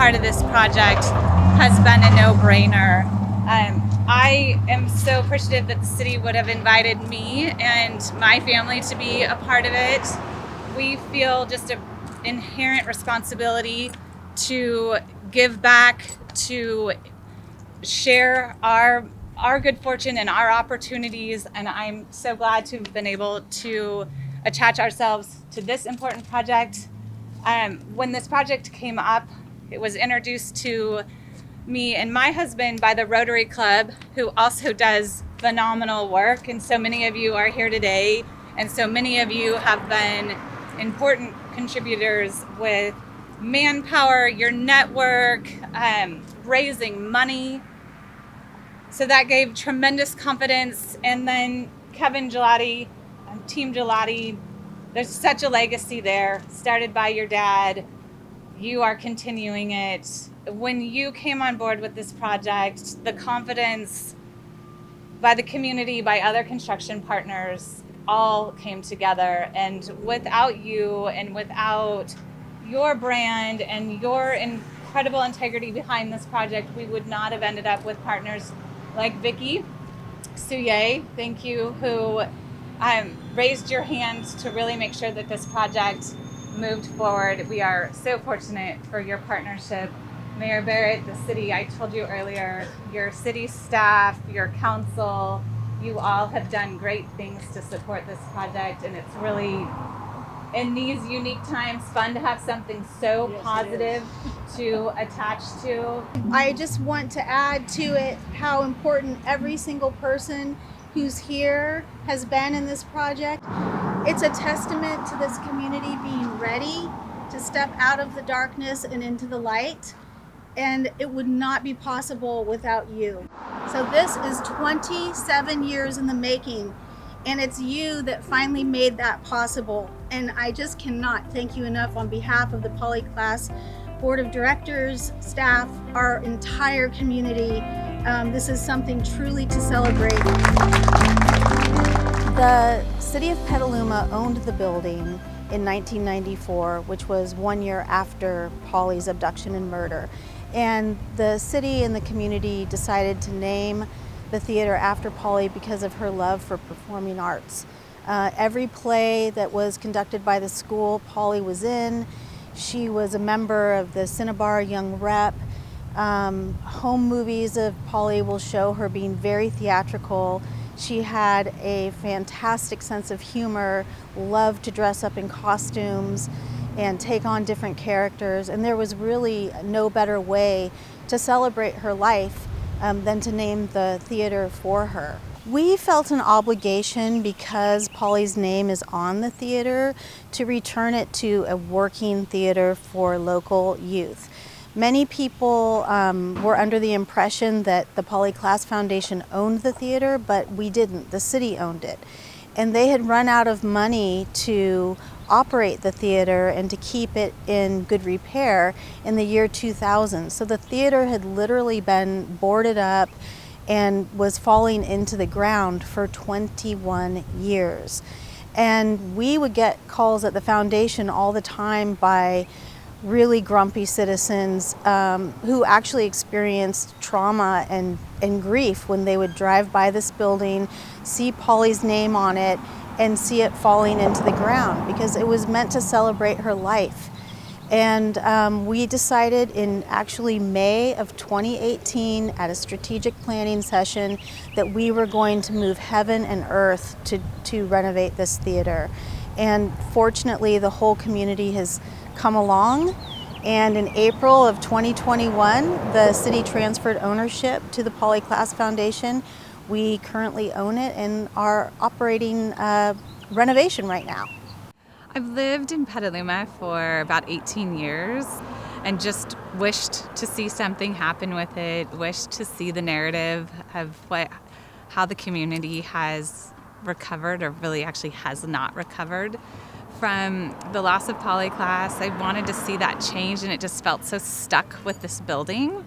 part of this project has been a no-brainer. I am so appreciative that the city would have invited me and my family to be a part of it. We feel just an inherent responsibility to give back, to share our good fortune and our opportunities, and I'm so glad to have been able to attach ourselves to this important project. When this project came up, it was introduced to me and my husband by the Rotary Club, who also does phenomenal work, and so many of you are here today, and so many of you have been important contributors with manpower, your network, raising money. So that gave tremendous confidence. And then Kevin Gelati, Team Gelati, there's such a legacy there, started by your dad. You are continuing it. When you came on board with this project, the confidence by the community, by other construction partners, all came together. And without you and without your brand and your incredible integrity behind this project, we would not have ended up with partners like Vicky Souye, thank you, who raised your hand to really make sure that this project moved forward. We are so fortunate for your partnership. Mayor Barrett, the city, I told you earlier, your city staff, your council, you all have done great things to support this project, and it's really, in these unique times, fun to have something so positive to attach to. I just want to add to it how important every single person who's here has been in this project. It's a testament to this community being ready to step out of the darkness and into the light, and it would not be possible without you. So this is 27 years in the making, and it's you that finally made that possible. And I just cannot thank you enough on behalf of the Poly Class Board of Directors, staff, our entire community. This is something truly to celebrate. The city of Petaluma owned the building in 1994, which was 1 year after Polly's abduction and murder. And the city and the community decided to name the theater after Polly because of her love for performing arts. Every play that was conducted by the school, Polly was in. She was a member of the Cinnabar Young Rep. Home movies of Polly will show her being very theatrical. She had a fantastic sense of humor, loved to dress up in costumes and take on different characters. And there was really no better way to celebrate her life than to name the theater for her. We felt an obligation, because Polly's name is on the theater, to return it to a working theater for local youth. Many people were under the impression that the Polly Class Foundation owned the theater, but we didn't. The city owned it. And they had run out of money to operate the theater and to keep it in good repair in the year 2000. So the theater had literally been boarded up and was falling into the ground for 21 years. And we would get calls at the foundation all the time by really grumpy citizens who actually experienced trauma and grief when they would drive by this building, see Polly's name on it, and see it falling into the ground, because it was meant to celebrate her life. And we decided in actually May of 2018 at a strategic planning session that we were going to move heaven and earth to renovate this theater. And fortunately, the whole community has come along. And in April of 2021, the city transferred ownership to the Poly Class Foundation. We currently own it and are operating renovation right now. I've lived in Petaluma for about 18 years and just wished to see something happen with it, wished to see the narrative of how the community has recovered, or really actually has not recovered, from the loss of Poly Class. I wanted to see that change, and it just felt so stuck with this building.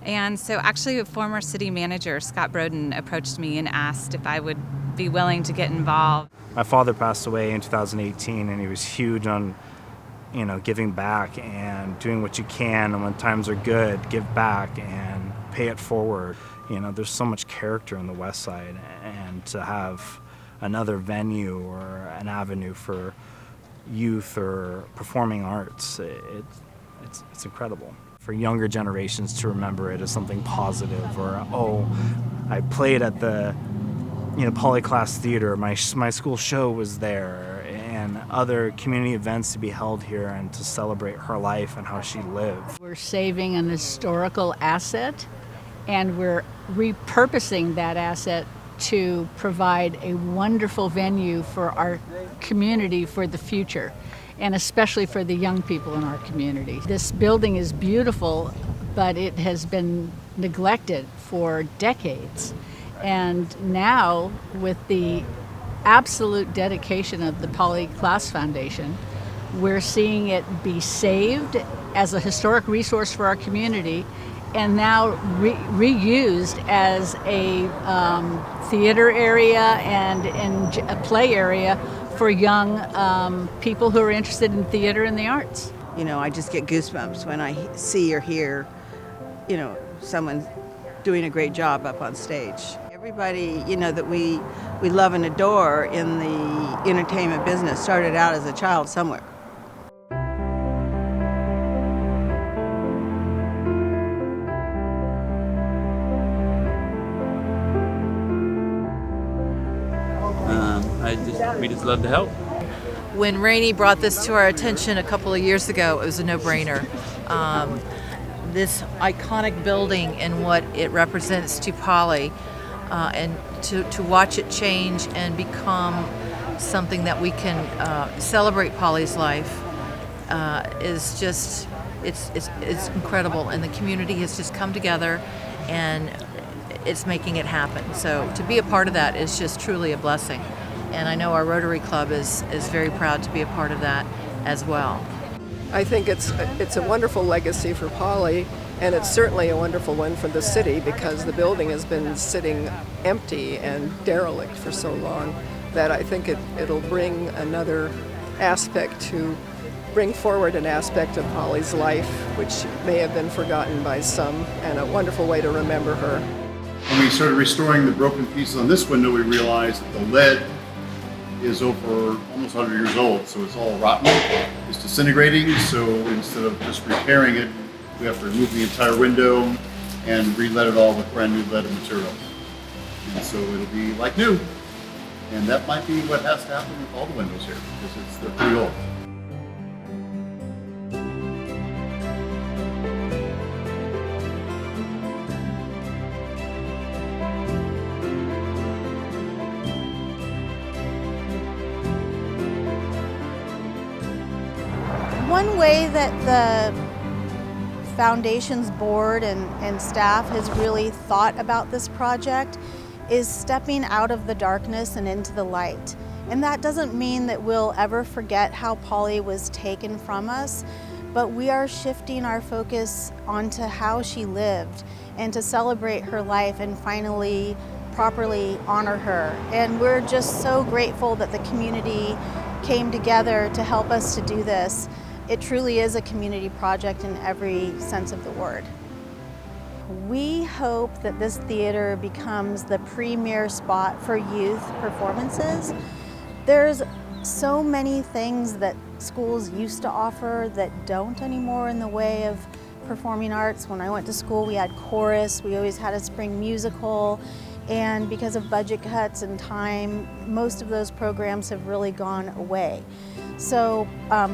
And so actually a former city manager, Scott Broden, approached me and asked if I would be willing to get involved. My father passed away in 2018, and he was huge on giving back and doing what you can, and when times are good, give back and pay it forward. There's so much character in the West Side, and to have another venue or an avenue for youth or performing arts, it's incredible. For younger generations to remember it as something positive, or I played at the Klaas Theater, my school show was there, and other community events to be held here and to celebrate her life and how she lived. We're saving an historical asset, and we're repurposing that asset to provide a wonderful venue for our community for the future, and especially for the young people in our community. This building is beautiful, but it has been neglected for decades. And now, with the absolute dedication of the Polly Klaas Foundation, we're seeing it be saved as a historic resource for our community, and now reused as a theater area and a play area for young people who are interested in theater and the arts. I just get goosebumps when I see or hear, someone doing a great job up on stage. Everybody, that we love and adore in the entertainment business started out as a child somewhere. We just love to help. When Rainey brought this to our attention a couple of years ago, it was a no-brainer. This iconic building and what it represents to Polly, and to watch it change and become something that we can celebrate Polly's life is just, it's incredible. And the community has just come together and it's making it happen. So to be a part of that is just truly a blessing. And I know our Rotary Club is very proud to be a part of that as well. I think it's a wonderful legacy for Polly, and it's certainly a wonderful one for the city, because the building has been sitting empty and derelict for so long that I think it'll bring another aspect to bring forward an aspect of Polly's life which may have been forgotten by some, and a wonderful way to remember her. When we started restoring the broken pieces on this window, we realized that the lead is over almost 100 years old, so it's all rotten. It's disintegrating, so instead of just repairing it, we have to remove the entire window and re-lead it all with brand new leaded material. And so it'll be like new. And that might be what has to happen with all the windows here, because they're pretty old. One way that the Foundation's board and staff has really thought about this project is stepping out of the darkness and into the light. And that doesn't mean that we'll ever forget how Polly was taken from us, but we are shifting our focus onto how she lived and to celebrate her life and finally properly honor her. And we're just so grateful that the community came together to help us to do this. It truly is a community project in every sense of the word. We hope that this theater becomes the premier spot for youth performances. There's so many things that schools used to offer that don't anymore in the way of performing arts. When I went to school, we had chorus, we always had a spring musical, and because of budget cuts and time, most of those programs have really gone away. So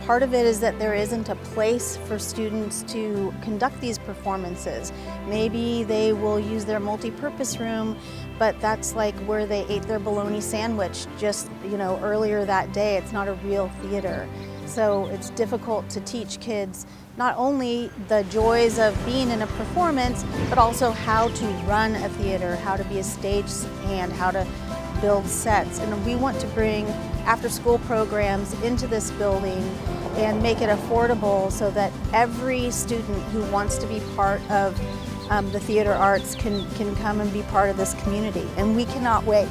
part of it is that there isn't a place for students to conduct these performances. Maybe they will use their multi-purpose room, but that's like where they ate their bologna sandwich just earlier that day. It's not a real theater. So it's difficult to teach kids not only the joys of being in a performance, but also how to run a theater, how to be a stage hand, how to build sets. And we want to bring after-school programs into this building and make it affordable so that every student who wants to be part of the theater arts can come and be part of this community. And we cannot wait.